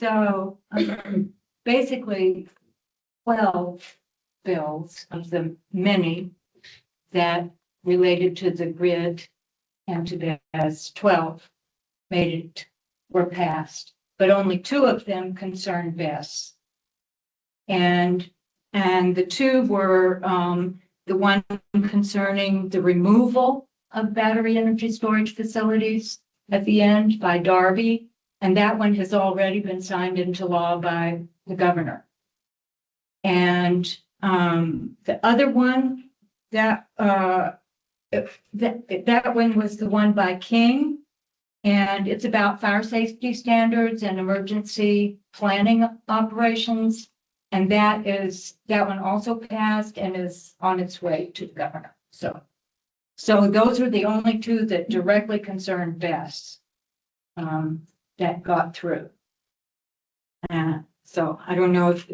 So basically 12 bills of the many that related to the grid and to BES 12 were passed, but only 2 of them concerned BES. And the 2 were the one concerning the removal of battery energy storage facilities at the end by Darby. And that one has already been signed into law by the governor. And the other one, that one was the one by King. And it's about fire safety standards and emergency planning operations. And that one also passed and is on its way to the governor. So those are the only 2 that directly concern BES that got through. So I don't know if,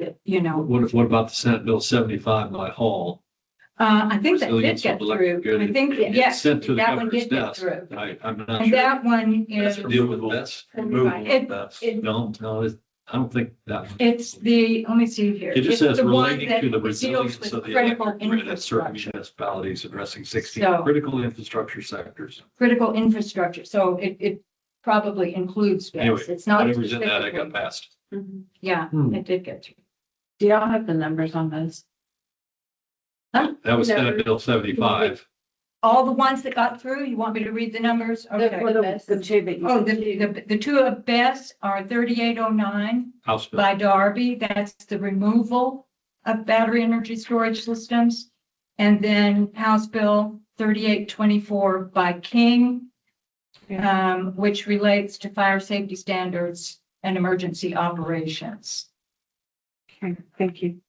What about the Senate Bill 75 by Hall? I think that did Resilience get of electric through. grid. I think, It yes, sent to the that one governor's did get desk. through. I'm not And sure. that one That's is, a deal with that's removal. It- That's it- no, I don't think that one. it's the, let me see here. It just It's says the one relating that to the deals resilience with of the critical electric grid at certain infrastructure. municipalities addressing 16 So- critical infrastructure sectors. Critical infrastructure. So it probably includes BES. Anyway, It's not. whatever's in that, it specifically- got passed. Yeah, Hmm. it did get through. Do y'all have the numbers on those? That was Senate Bill 75. All the ones that got through, you want me to read the numbers? Okay. The 2 that you. Oh, the 2 of BES are 3809 House bill. by Darby. That's the removal of battery energy storage systems. And then House Bill 3824 by King, which relates to fire safety standards and emergency operations. Okay, thank you.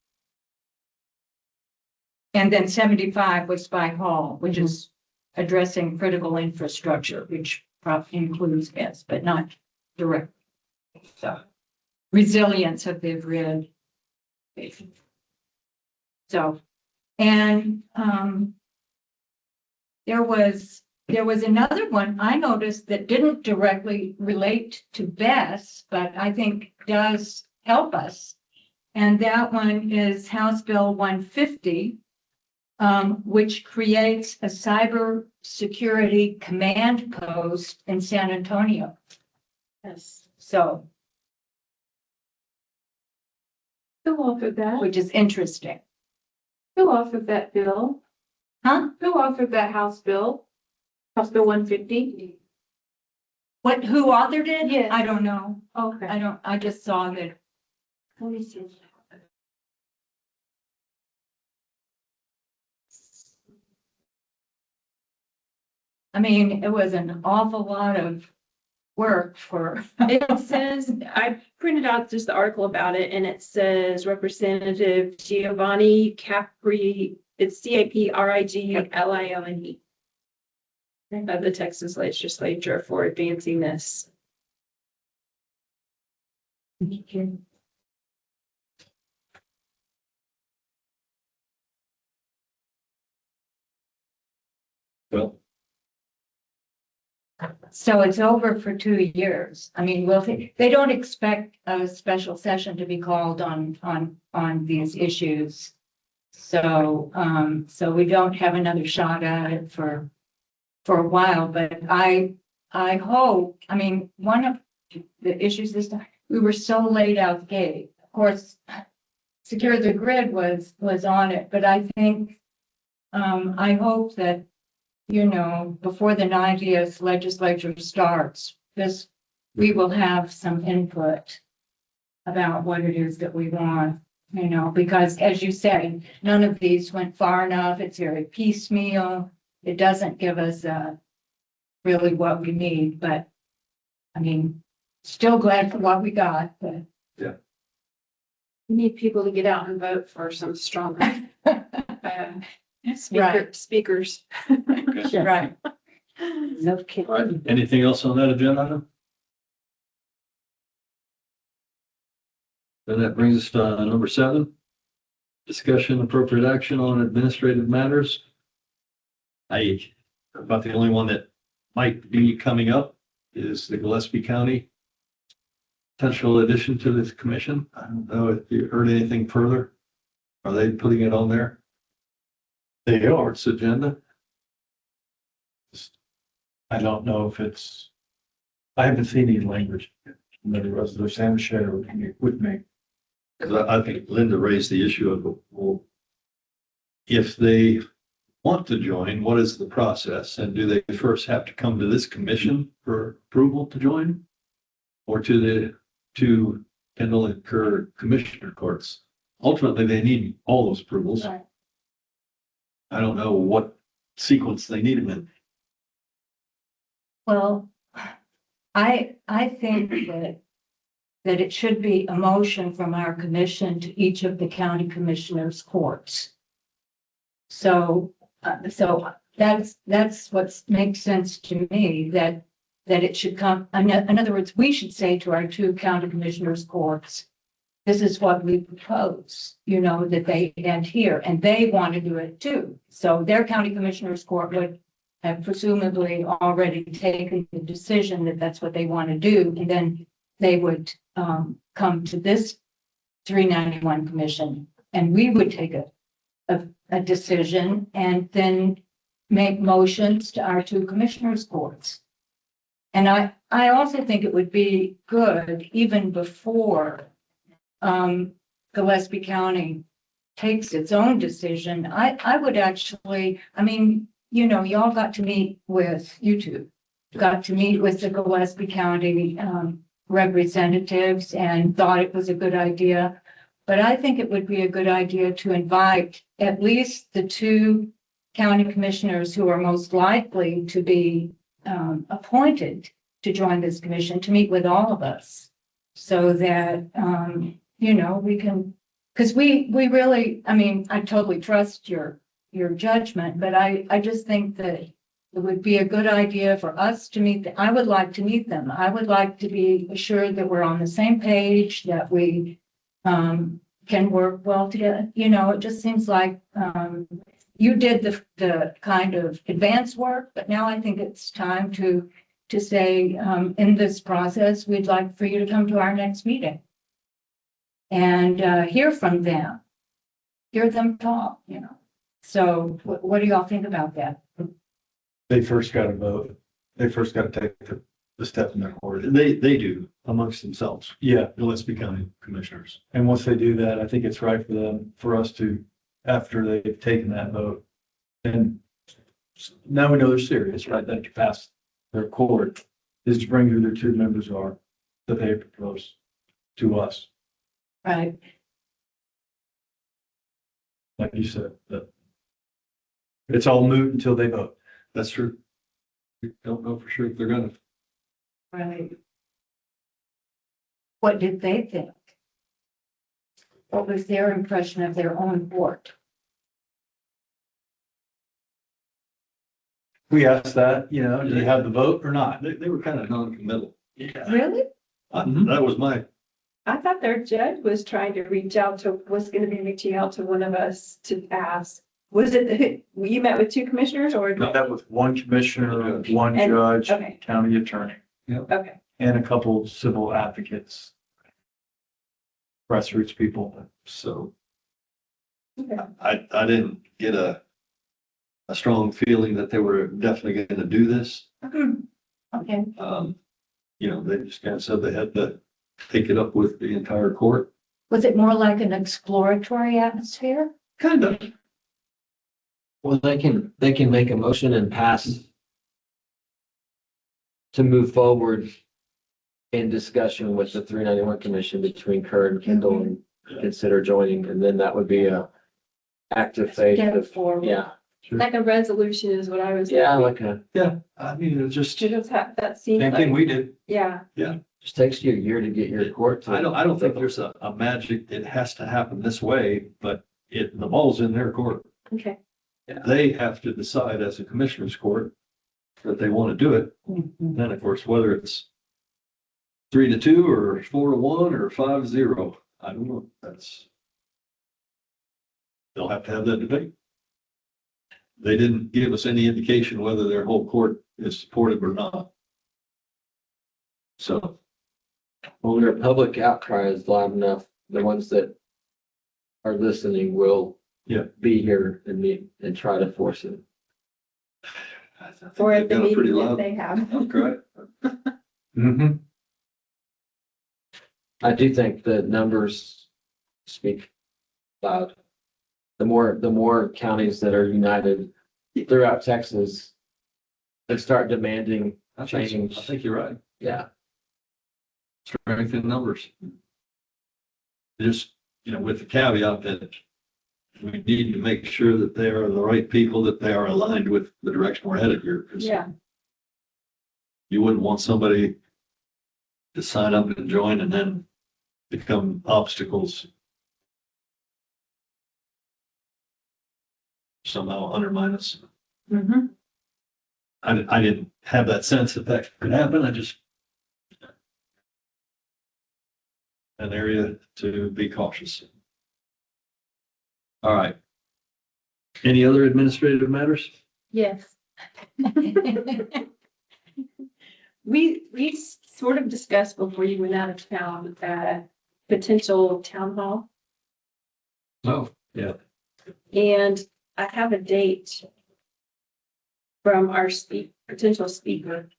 And then 75 was by Hall, which is addressing critical infrastructure, which includes BES, but not direct. So resilience of the grid. So, and there was another one I noticed that didn't directly relate to BES, but I think does help us. And that one is House Bill 150. Which creates a cyber security command post in San Antonio. Yes. So, Who authored that? which is interesting. Who authored that bill? Huh? Who authored that House bill? House Bill 150? Who authored it? Yes. I don't know. Okay. I just saw that. Let me see. I mean, it was an awful lot of work for. It says, I printed out just the article about it, and it says Representative Giovanni Capri, it's CAPRIGLIONE of the Texas Legislature for advancing this. Well, So it's over for 2 years. I mean, they don't expect a special session to be called on these issues. So, so we don't have another shot at it for a while, but I hope, I mean, one of the issues this time, we were so late out the gate. Of course, Secure the Grid was on it, but I think, I hope that, before the 90th legislature starts, we will have some input about what it is that we want, because as you say, none of these went far enough. It's very piecemeal. It doesn't give us really what we need, but I mean, still glad for what we got, but. yeah. We need people to get out and vote for some stronger Right. speakers. Okay. Right. No All right. kidding. Anything else on that agenda item? Then that brings us to number 7. Discussion appropriate action on administrative matters. About the only one that might be coming up is the Gillespie County potential addition to this commission. I don't know if you heard anything further. Are they putting it on their They are. board's agenda? I don't know if it's, I haven't seen any language. Maybe resolution, haven't shared with me. Because I think Linda raised the issue of, well, if they want to join, what is the process? And do they first have to come to this commission for approval to join? Or to Kendall and Kerr commissioner courts? Ultimately, they need all those approvals. Right. I don't know what sequence they need them in. Well, I think that it should be a motion from our commission to each of the county commissioners' courts. So that's what makes sense to me, that it should come, in other words, we should say to our two county commissioners' courts, this is what we propose, that they end here, and they want to do it too. So their county commissioners' court would have presumably already taken the decision that that's what they want to do, and then they would come to this 391 commission, and we would take a decision and then make motions to our two commissioners' courts. And I also think it would be good, even before Gillespie County takes its own decision. I would actually, y'all got to meet with, you two got to meet with the Gillespie County representatives and thought it was a good idea. But I think it would be a good idea to invite at least the two county commissioners who are most likely to be appointed to join this commission to meet with all of us, so that, we can, because we really, I totally trust your judgment, but I just think that it would be a good idea for us to meet. I would like to meet them. I would like to be assured that we're on the same page, that we can work well together. It just seems like you did the kind of advanced work, but now I think it's time to say, in this process, we'd like for you to come to our next meeting and hear from them, hear them talk, So what do y'all think about that? They first got to vote. They first got to take the step in their court. They do amongst themselves, Yeah, Gillespie County commissioners. and once they do that, I think it's right for us to, after they've taken that vote. And now we know they're serious, right? That you pass their court is to bring who their two members are that they propose to us. Right. Like you said, that it's all moot until they vote. That's true. We don't know for sure if they're gonna. Right. What did they think? What was their impression of their own board? We asked that, do you have the vote or not? They were kind of non-committal. Yeah. Really? That was my, I thought their judge was trying to reach out to, was gonna be reaching out to one of us to ask. Was it, you met with two commissioners or? We met with one commissioner, one And- judge, okay. county attorney, Okay, and a couple of civil advocates. Grassroots people. so okay. I didn't get a strong feeling that they were definitely gonna do this. Okay. They just kind of said they had to take it up with the entire court. Was it more like an exploratory atmosphere? Kind of. Well, they can make a motion and pass to move forward in discussion with the 391 commission between Kerr and Kendall and consider joining, and then that would be a active faith. Get it forward. Yeah, Like a resolution is what I was. yeah, like a, It just, That seems Same thing like, we did. yeah, just takes you a year to get your court. to- I don't think there's a magic, it has to happen this way, but the ball's in their court. okay. They have to decide as a commissioner's court that they want to do it. Then, of course, whether it's 3-2 or 4-1 or 5-0, I don't know. They'll have to have that debate. They didn't give us any indication whether their whole court is supportive or not. So When our public outcry is loud enough, the ones that are listening will Yeah. be here and meet and try to force it. I think Or they've at the got a pretty meeting that loud they have. outcry. Mm-hmm. I do think the numbers speak loud. The more counties that are united throughout Texas and start demanding I change. think you're right. Yeah, Strength in numbers. Just, with the caveat that we need to make sure that they are the right people, that they are aligned with the direction we're headed here. 'Cause Yeah, you wouldn't want somebody to sign up and join and then become obstacles. Somehow undermine us. mm-hmm. I didn't have that sense that could happen. I just an area to be cautious. All right. Any other administrative matters? Yes. We sort of discussed before you went out of town, potential town hall. Oh, yeah. And I have a date from our potential speaker.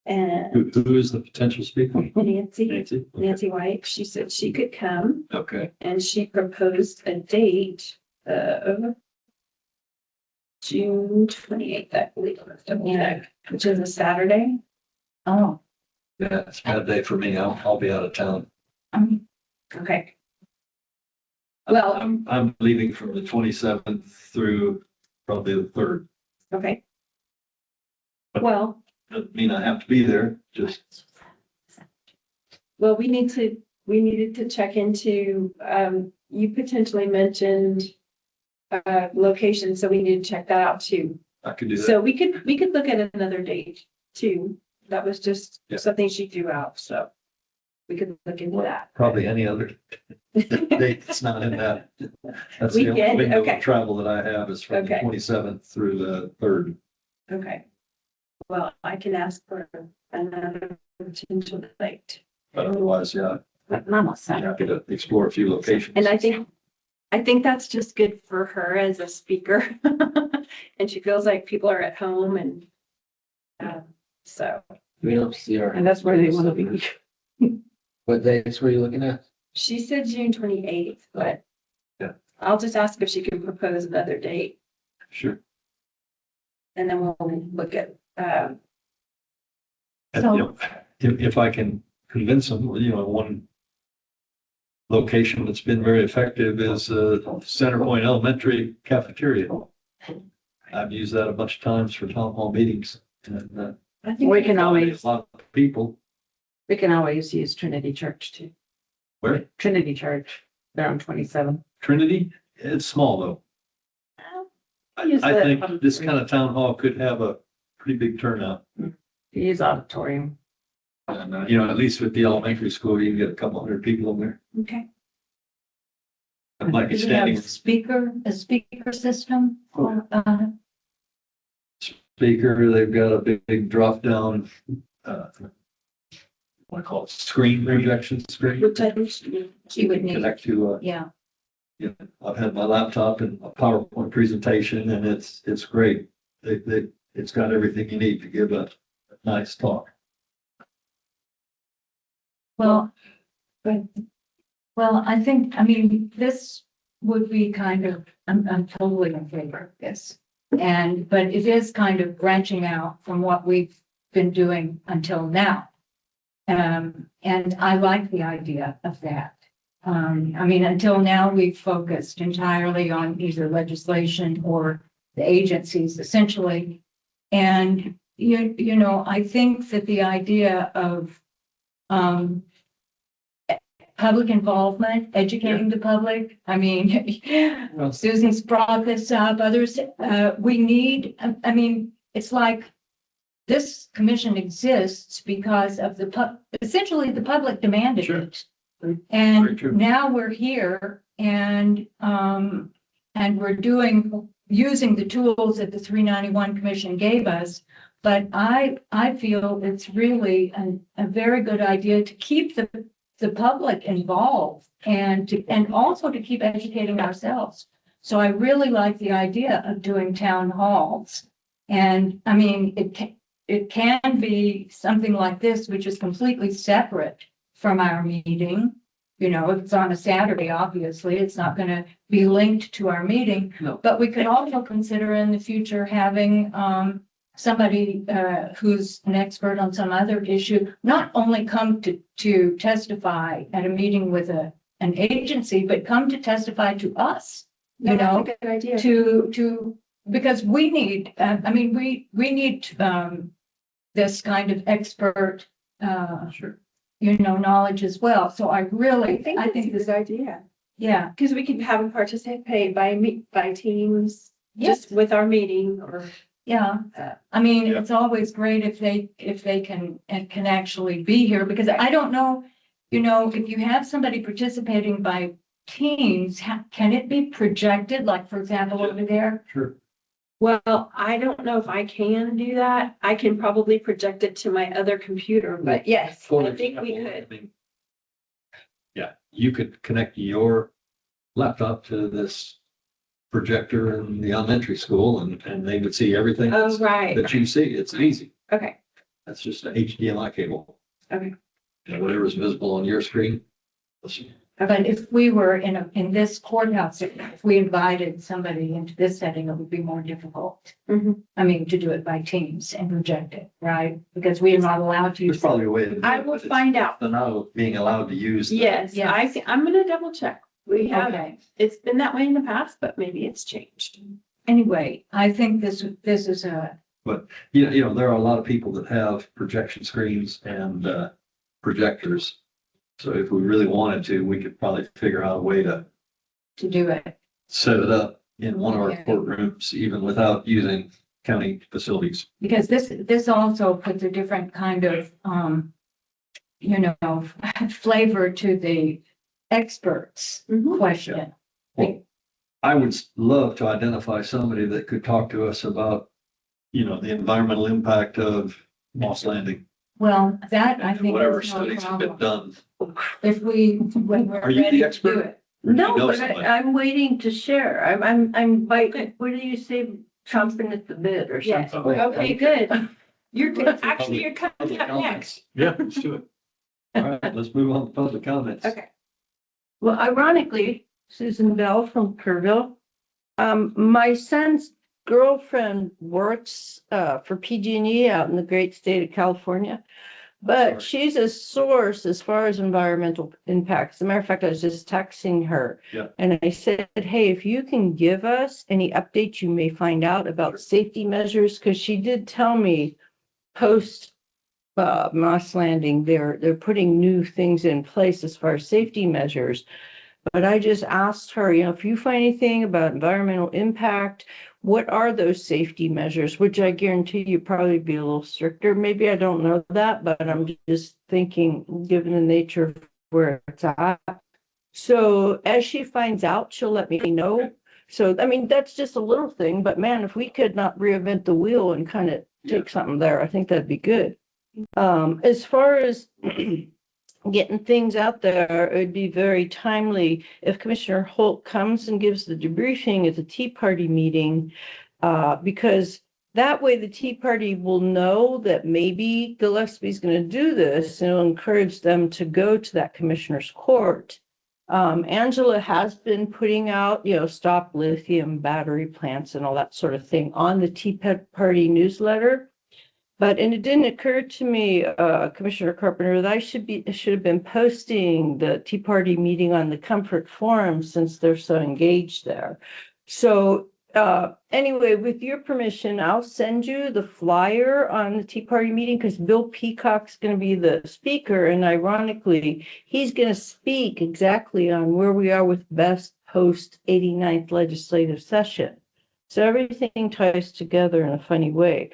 And Who is the potential speaker? Nancy Nancy? White, she said she could come, Okay. and she proposed a date of June 28th, I believe, which is a Saturday. Oh, Yeah, it's a bad day for me. I'll be out of town. Okay. Well, I'm leaving from the 27th through probably the 3rd. okay. Well, Doesn't mean I have to be there, just, we needed to check into, you potentially mentioned location, so we need to check that out too. I could do that. So we could look at another date too. That was just Yeah. something she threw out, so we could look into that. Probably any other date that's not in that. That's the only Weekend, window okay. of travel that I have is from the Okay. 27th through the 3rd. Okay. Well, I can ask for another potential date. But otherwise, yeah, Mama's I'm happy to explore a few locations. And I think that's just good for her as a speaker. And she feels like people are at home and so we don't see our. And that's where they want to be. What dates were you looking at? she said June 28th, but Yeah. I'll just ask if she can propose another date Sure. and then we'll look at, And, So- if I can convince them, one location that's been very effective is Centerpoint Elementary cafeteria. I've used that a bunch of times for town hall meetings. And I think. We can always, a lot of people. we can always use Trinity Church too. Where? Trinity Church, they're on 27. Trinity, it's small though. Use I the think this kind of town hall could have a pretty big turnout. Use auditorium. And, at least with the elementary school, you can get a couple hundred people in there. Okay. It might be do we have standing a speaker system? speaker. They've got a big drop down, what I call it, screen projection screen. Which I think She would need, Connect to, yeah. I've had my laptop and a PowerPoint presentation and it's great. It's got everything you need to give a nice talk. Well, I think, this would be kind of, I'm totally in favor of this. But it is kind of branching out from what we've been doing until now. And I like the idea of that. Until now, we've focused entirely on either legislation or the agencies essentially. And, I think that the idea of public involvement, educating the public. Susan's brought this up, others, we need, it's like this commission exists because of essentially the public demanded Sure. it. Very And true. now we're here and we're using the tools that the 391 Commission gave us, But I feel it's really a very good idea to keep the public involved and also to keep educating ourselves. So I really like the idea of doing town halls. And I mean, it can be something like this, which is completely separate from our meeting. You know, if it's on a Saturday, obviously, it's not going to be linked to our meeting. No. But we could also consider in the future having somebody who's an expert on some other issue, not only come to testify at a meeting with an agency, but come to testify to us, you know, That's a good idea. to, because we need, I mean, we need this kind of expert, Sure. you know, knowledge as well. So I I think that's a this, good idea. yeah, Because we can have them participate by teams, yes, just with our meeting or. yeah. I mean, Yeah. it's always great if they can actually be here, because I don't know, you know, if you have somebody participating by teams, can it be projected, like, for example, over there? Sure. Well, I don't know if I can do that. I can probably project it to my other computer, but yes, For I think we example, could. I mean, yeah, you could connect your laptop to this projector in the elementary school and they would see everything Oh, right. that you see. It's easy. Okay, That's just a HDMI cable. Okay. And whatever's visible on your screen. But if we were in this courthouse, if we invited somebody into this setting, it would be more difficult. Mhm. I mean, to do it by teams and project it, right? Because we are not allowed to There's use. probably a way. to do I it, will but it's find out. The now of being allowed to use. Yes, Yes. I'm gonna double check. We have, Okay. it's been that way in the past, but maybe it's changed. Anyway, I think this is a, You know, there are a lot of people that have projection screens and projectors. So if we really wanted to, we could probably figure out a way to do it. set it up in one of our Yeah. courtrooms, even without using county facilities. Because this also puts a different kind of, you know, flavor to the experts Mhm. question. Well, I would love to identify somebody that could talk to us about, you know, the environmental impact of Moss Landing. Well, that I And think whatever is no studies have been problem. done. If when we're Are you the ready to expert? do it. Or do you No, know but somebody? I'm waiting to share. I'm by, what do you say, chomping at the bit or Yes. something? Okay, good. You're good. Actually, you're coming Public up comments. next. Yeah, let's do it. All right, let's move on to public comments. Okay. Well, ironically, Susan Bell from Kerrville. My son's girlfriend works for PG&E out in the great state of California. But she's a source as far as environmental impacts. As a matter of fact, I was just texting her. Yeah. And I said, hey, if you can give us any updates you may find out about safety measures, because she did tell me post Moss Landing, they're putting new things in place as far as safety measures. But I just asked her, you know, if you find anything about environmental impact, what are those safety measures? Which I guarantee you probably be a little stricter. Maybe I don't know that, but I'm just thinking, given the nature of where it's at. So as she finds out, she'll let me know. So, I mean, that's just a little thing, but man, if we could not reinvent the wheel and kind of take something there, I think that'd be good. As far as getting things out there, it would be very timely if Commissioner Holt comes and gives the debriefing at the Tea Party meeting, because that way the Tea Party will know that maybe Gillespie's going to do this, and it'll encourage them to go to that commissioner's court. Angela has been putting out, you know, stop lithium battery plants and all that sort of thing on the Tea Party newsletter. But, and it didn't occur to me, Commissioner Carpenter, that I should have been posting the Tea Party meeting on the Comfort Forum since they're so engaged there. So, anyway, with your permission, I'll send you the flyer on the Tea Party meeting because Bill Peacock's going to be the speaker. And ironically, he's going to speak exactly on where we are with best post 89th legislative session. So everything ties together in a funny way.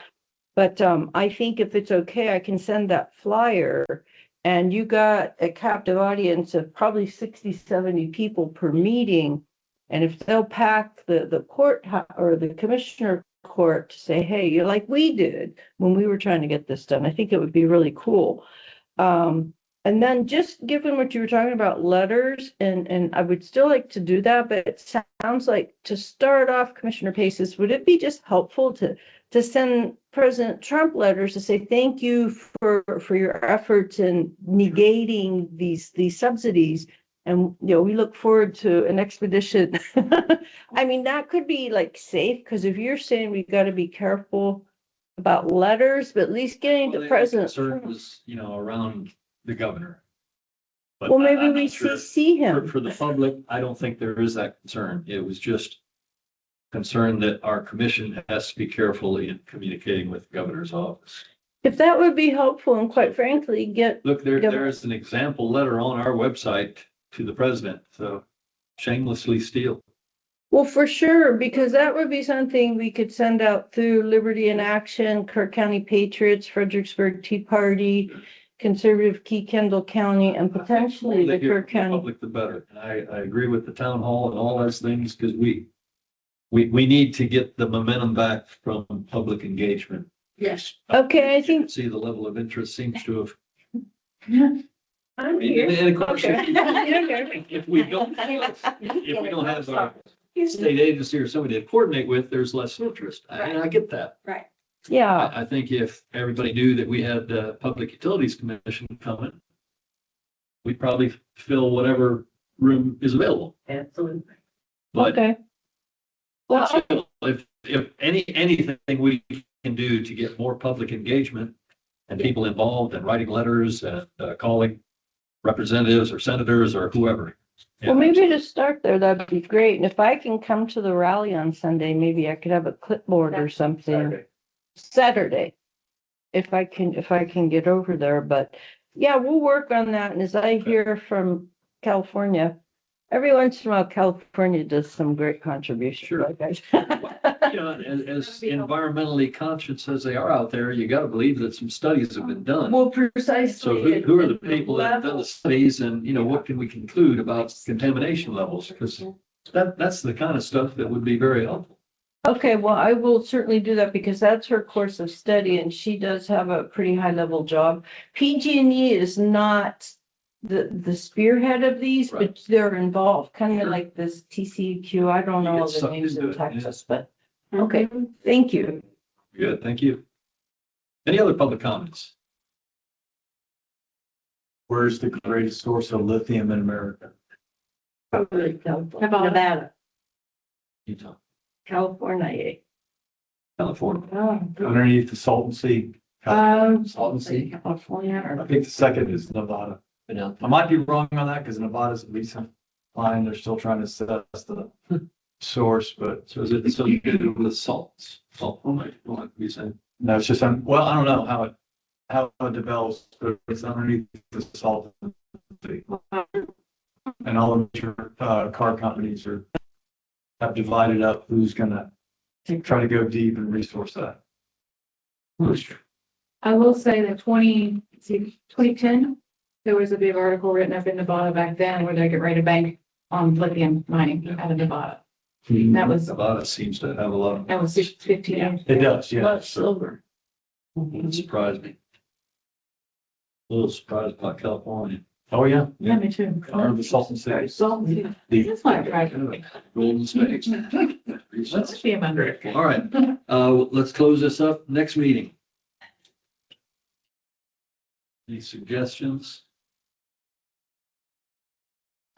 But I think if it's okay, I can send that flyer, and you got a captive audience of probably 60, 70 people per meeting. And if they'll pack the court or the commissioner court to say, hey, you're like we did when we were trying to get this done. I think it would be really cool. And then just given what you were talking about letters, and I would still like to do that, but it sounds like to start off, Commissioner Paces, would it be just helpful to send President Trump letters to say thank you for your efforts in negating these subsidies? And, you know, we look forward to an expedition. I mean, that could be like safe, because if you're saying we got to be careful about letters, but at least getting Well, to the President concern Trump. was, around the governor. But Well, maybe I'm we not sure. CC him. For the public, I don't think there is that concern. It was just concern that our commission has to be careful in communicating with the governor's office. If that would be helpful, and quite frankly, Look, there's an example letter on our website to the president, so shamelessly steal. well, for sure, because that would be something we could send out through Liberty in Action, Kirk County Patriots, Fredericksburg Tea Party, Conservative Key Kendall County, and potentially the Kirk The County. public, the better. And I agree with the town hall and all those things, because we need to get the momentum back from public engagement. Yes. Okay, I You can think, see the level of interest seems to have. I'm And here. and of course, Okay. if we don't have a state agency or somebody to coordinate with, there's less interest. And I get that. Right. yeah, I think if everybody knew that we had the Public Utilities Commission coming, we'd probably fill whatever room is available. Absolutely. But okay. Well, still, if anything we can do to get more public engagement and people involved and writing letters and calling representatives or senators or whoever. well, maybe to start there, that'd be great. And if I can come to the rally on Sunday, maybe I could have a clipboard or something. Saturday. If I can get over there, but yeah, we'll work on that. And as I hear from California, every once in a while, California does some great contributions. Sure. Like As environmentally conscious as they are out there, you got to believe that some studies have been done. Well, precisely. So who are the people that have done the studies, and, what can we conclude about contamination levels? Because that's the kind of stuff that would be very helpful. Okay, well, I will certainly do that because that's her course of study and she does have a pretty high level job. PG&E is not the spearhead of these, but Right. they're involved, kind of Sure. like this TCEQ. I don't know all It's the something names to do in it, yeah. Texas, but okay, thank you. Good, thank you. Any other public comments? Where's the greatest source of lithium in America? Probably Nevada. Nevada, Utah, California. California. Underneath the Salton Sea. Salton Sea. California I or. think the second is Nevada. I might be wrong on that because Nevada's a recent line. They're still trying to assess the source, but So is it something to do with salts? Salt, what you saying? no, it's just, well, I don't know how it develops, but it's underneath the Salton Sea. And all the major car companies have divided up who's gonna try to go deep and resource that. I will say that 2010, there was a big article written up in Nevada back then where they get ready to bank on lithium mining out of Nevada. That was, Nevada seems to have a lot of. that was 15. It does, yeah. Lot silver. It surprised me. A little surprised about California. Oh, yeah. Yeah, me too. Or the Salton Sea. Salton. The- That's why I tried. Golden State. Let's be a member. All right, let's close this up. Next meeting. Any suggestions?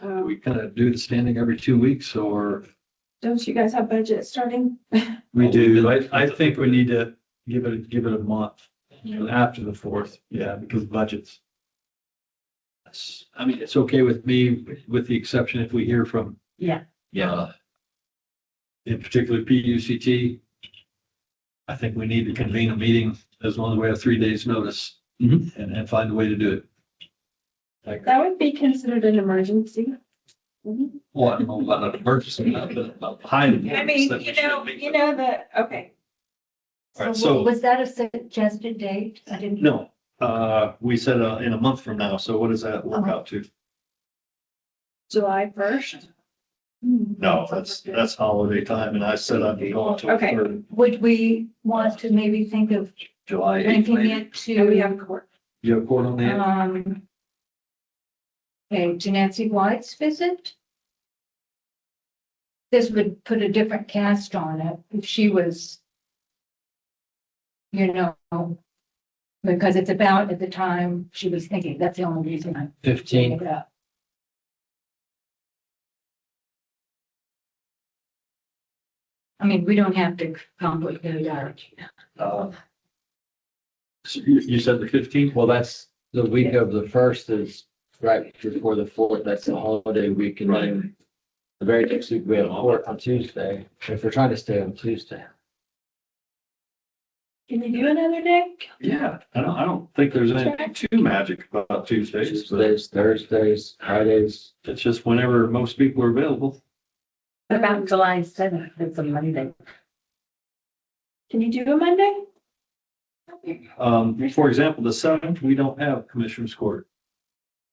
We kind of do the standing every 2 weeks, or? Don't you guys have budget starting? We do. I think we need to give it a month after the 4th. Yeah, because budgets. I mean, it's okay with me, with the exception if we hear from. Yeah. Yeah. In particular, PUCT. I think we need to convene a meeting as long as we have 3 days' notice and find a way to do it. That would be considered an emergency. Well, I don't know about an emergency, but about behind. I mean, okay. All right, So so, was that a suggested date? I didn't. no, we said in a month from now, so what does that work out to? July 1st. No, that's holiday time, and I said I'd be going to Okay. Would we want to maybe think of July 8th, linking maybe. it And we to, have court. You have court on the 8th? okay, to Nancy White's visit? This would put a different cast on it if she was, you know, because it's about at the time she was thinking, that's the only reason I'm bringing 15. it up. I mean, we don't have to complicate our. So you said the 15th? Well, that's the week of the first is right before the fourth. That's the holiday week. And then the very next week we have court on Tuesday. If we're trying to stay on Tuesday. Can you do another day? Yeah, I don't think there's anything too magic about Tuesdays, but Tuesdays, Thursdays, Fridays. it's just whenever most people are available. About July 7th, it's a Monday. Can you do a Monday? For example, the 7th, we don't have Commissioners Court.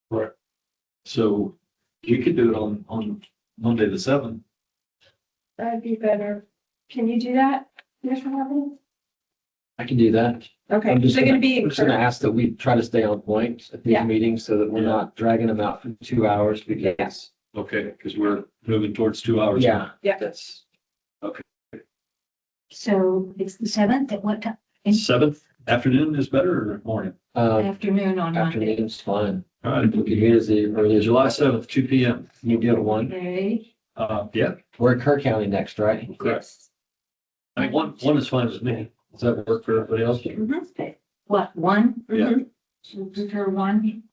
Right. So we could do it on Monday, the 7th. That'd be better. Can you do that, Commissioner Robbins? I can do that. Okay, I'm just they're gonna, gonna be. I'm just gonna ask that we try to stay on point at these Yeah. meetings so that we're not dragging them out for 2 hours because, Okay, because we're moving towards 2 hours. yeah, Yeah. that's, So it's the 7th at what time? 7th afternoon is better or morning? Afternoon on Monday. afternoon's fine. All right, We can meet as early as July 7th, 2 p.m. you do at 1. Okay. Yeah, We're in Kerr County next, right? correct. I mean, one is fine with me. Does that work for everybody else? Mhm. What, 1? Yeah. Mhm. She'll do her 1.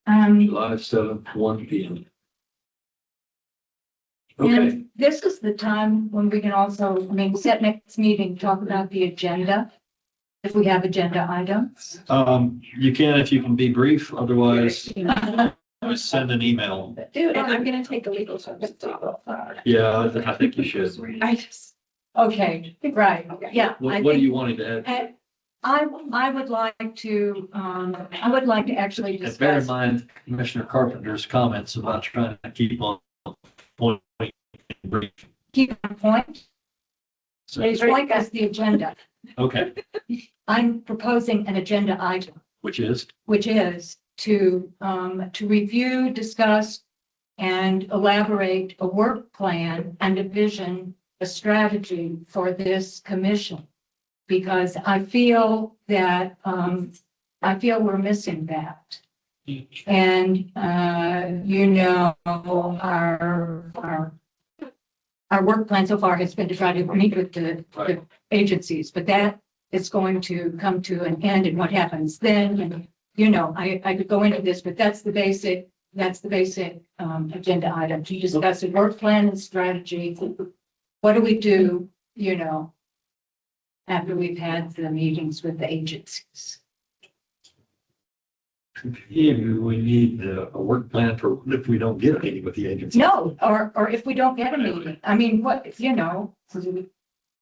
July 7th, 1 p.m. Okay, And this is the time when we can also, I mean, set next meeting, talk about the agenda. If we have agenda items. you can if you can be brief, otherwise always send an email. Dude, I'm gonna take a legal services off. Yeah, I think you should. I just. Okay, right, yeah. I What are think- you wanting to add? And I would like to, actually And bear in discuss. mind Commissioner Carpenter's comments about trying to keep on point. brief. Keep on point. So, His point is the agenda. okay, I'm proposing an agenda item, which is, which is to review, discuss, and elaborate a work plan and a vision, a strategy for this commission. Because I feel that, we're missing that. And, our work plan so far has been to try to meet with the agencies, but that is going to come to an end, and what happens then, and, I could go into this, but that's the basic agenda item, to discuss a work plan and strategy. What do we do, after we've had the meetings with the agencies? we need a work plan for if we don't get a meeting with the agency. No, or if we don't get a meeting, I mean, what,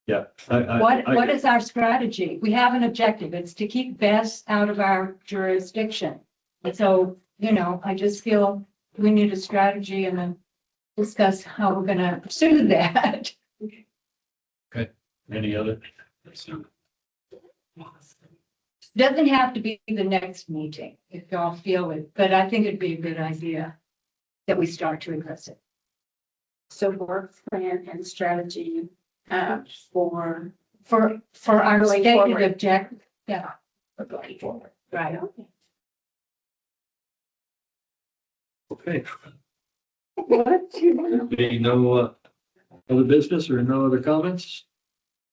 Yeah. what is our strategy? We have an objective. It's to keep Bess out of our jurisdiction. And so, I just feel we need a strategy and then discuss how we're gonna pursue that. Any other? Doesn't have to be the next meeting if y'all feel it, but I think it'd be a good idea that we start to address it. So work plan and strategy, for. For our Going stated forward. objective, yeah, Going forward. right. Okay, What? being no other business or no other comments,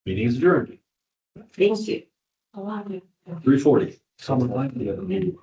meeting is adjourned. Thank you. A lot of. 3:40. Someone like the other meeting.